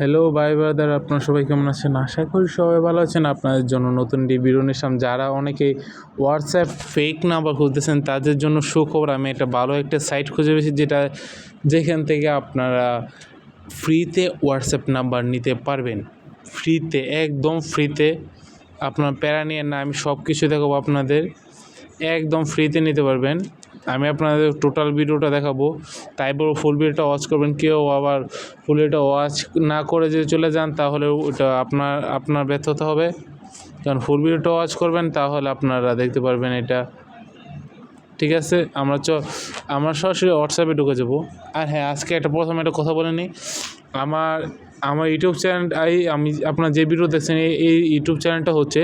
Hello ভাই brother, আপনারা সবাই কেমন আছেন? আশা করি সবাই ভালো আছেন। আপনাদের জন্য নতুন ভিডিও নিয়ে আসলাম। যারা অনেকে হোয়াটসঅ্যাপ ফেক নাম্বার খুঁজতেছেন তাদের জন্য সুখবর, আমি একটা ভালো একটা সাইট খুঁজে পেয়েছি যেখান থেকে আপনারা ফ্রিতে হোয়াটসঅ্যাপ নাম্বার নিতে পারবেন। ফ্রিতে, একদম ফ্রিতে। আপনার প্যারা নিয়ে না, আমি সব কিছু দেখাবো আপনাদের, একদম ফ্রিতে নিতে পারবেন। আমি আপনাদের টোটাল ভিডিওটা দেখাবো, তাই বলবো ফুল ভিডিওটা ওয়াচ করবেন। কেউ আবার ফুল ভিডিওটা ওয়াচ না করে যদি চলে যান তাহলে ওটা আপনার ব্যর্থতা হবে। কারণ ফুল ভিডিওটা ওয়াচ করবেন, তাহলে আপনারা দেখতে পারবেন এটা। ঠিক আছে, আমরা সরাসরি হোয়াটসঅ্যাপে ঢুকে যাবো। আর হ্যাঁ, আজকে প্রথমে একটা কথা বলে নিই। আমার ইউটিউব চ্যানেল, আমি আপনার যে ভিডিও দেখছেন এই ইউটিউব চ্যানেলটা হচ্ছে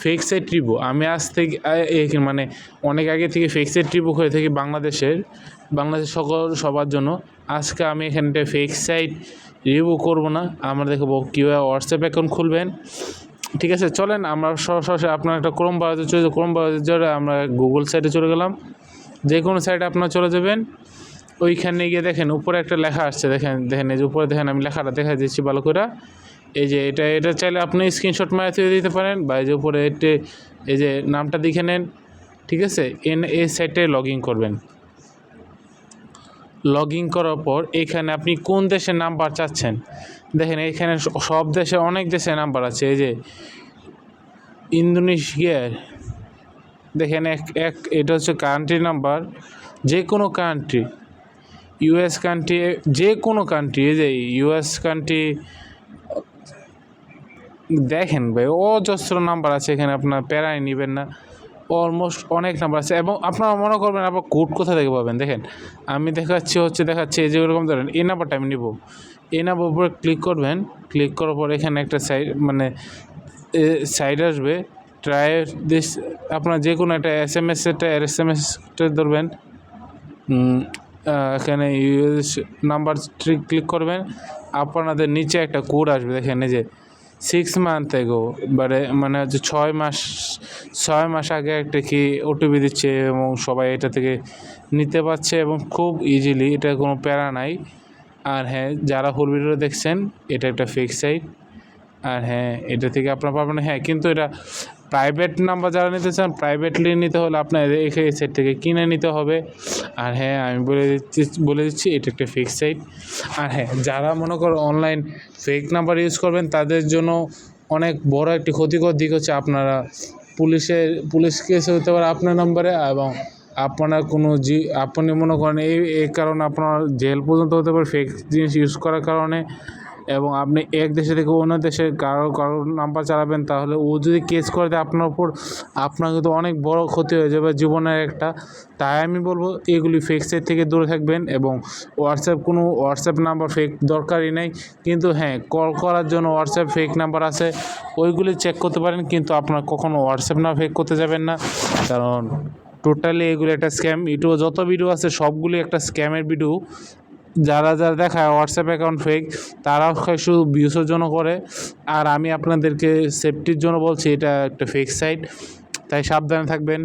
ফেক সাইট রিভিউ। আমি আজ থেকে মানে অনেক আগে থেকে ফেক সাইট রিভিউ হয়ে থাকি বাংলাদেশের সবার জন্য। আজকে আমি এখানটা ফেক সাইট রিভিউ করব না, আমরা দেখবো কীভাবে হোয়াটসঅ্যাপ অ্যাকাউন্ট খুলবেন। ঠিক আছে, চলেন আমরা সরাসরি আপনার একটা ক্রোম ব্রাউজারে আমরা গুগল সাইটে চলে গেলাম। যে কোনো সাইটে আপনারা চলে যাবেন, ওইখানে গিয়ে দেখেন উপরে একটা লেখা আসছে, দেখেন এই যে উপরে দেখেন, আমি লেখাটা দেখা দিচ্ছি ভালো করে। এই যে এটা চাইলে আপনি স্ক্রিনশট মারে তুলে দিতে পারেন, বা এই যে উপরে এই যে নামটা দেখে নেন। ঠিক আছে, এই সাইটে লগ ইন করবেন। লগ ইন করার পর এখানে আপনি কোন দেশের নাম্বার চাচ্ছেন, দেখেন এখানে সব দেশে অনেক দেশের নাম্বার আছে। এই যে ইন্দোনেশিয়া, দেখেন এটা হচ্ছে কান্ট্রি নাম্বার, যে কোনো কান্ট্রি, ইউএস কান্ট্রি, যে কোনো কান্ট্রি। এই যে ইউএস কান্ট্রি, দেখেন ভাই অজস্র নাম্বার আছে এখানে, আপনার প্যারাই নেবেন না, অলমোস্ট অনেক নাম্বার আছে। এবং আপনারা মনে করবেন আবার কোড কোথা থেকে পাবেন, দেখেন আমি দেখাচ্ছি এই যে ওরকম ধরেন এই নাম্বারটা আমি নিব। এই নাম্বার উপরে ক্লিক করবেন, ক্লিক করার পর এখানে একটা সাইড আসবে, ট্রাই দিস। আপনার যে কোনো একটা এসএমএসটা ধরবেন, এখানে ইউএস নাম্বার ক্লিক করবেন। আপনাদের নিচে একটা কোড আসবে, দেখেন এই যে 6 মান্থ এগো, মানে হচ্ছে 6 মাস আগে একটা কি ওটিপি দিচ্ছে, এবং সবাই এটা থেকে নিতে পারছে এবং খুব ইজিলি, এটা কোনো প্যারা নাই। আর হ্যাঁ, যারা ফুল ভিডিও দেখছেন, এটা একটা ফেক সাইট। আর হ্যাঁ, এটা থেকে আপনারা পাবেন। হ্যাঁ, কিন্তু এটা প্রাইভেট নাম্বার যারা নিতে চান, প্রাইভেটলি নিতে হলে আপনার এই সাইট থেকে কিনে নিতে হবে। আর হ্যাঁ, আমি বলে দিচ্ছি এটা একটা ফেক সাইট। আর হ্যাঁ, যারা মনে করো অনলাইন ফেক নাম্বার ইউজ করবেন, তাদের জন্য অনেক বড় একটি ক্ষতিকর দিক হচ্ছে আপনারা পুলিশ কেস হতে পারে আপনার নাম্বারে, এবং আপনার আপনি মনে করেন এই কারণে আপনার জেল পর্যন্ত হতে পারে ফেক জিনিস ইউজ করার কারণে। এবং আপনি এক দেশে থেকে অন্য দেশে কারো নাম্বার চালাবেন, তাহলে ও যদি কেস করে দেয় আপনার উপর, আপনার কিন্তু অনেক বড় ক্ষতি হয়ে যাবে জীবনের একটা। তাই আমি বলবো এগুলি ফেক সাইট থেকে দূরে থাকবেন। এবং হোয়াটসঅ্যাপ নাম্বার ফেক দরকারই নেই, কিন্তু হ্যাঁ, কল করার জন্য হোয়াটসঅ্যাপ ফেক নাম্বার আছে, ওইগুলি চেক করতে পারেন। কিন্তু আপনার কখনো হোয়াটসঅ্যাপ না ফেক করতে যাবেন না, কারণ টোটালি এগুলো একটা স্ক্যাম। ইউটিউবে যত ভিডিও আছে সবগুলি একটা স্ক্যামের ভিডিও। যারা দেখায় হোয়াটসঅ্যাপ অ্যাকাউন্ট ফেক, তারাও শুধু ভিউসের জন্য করে। আর আমি আপনাদেরকে সেফটির জন্য বলছি, এটা একটা ফেক সাইট, তাই সাবধানে থাকবেন।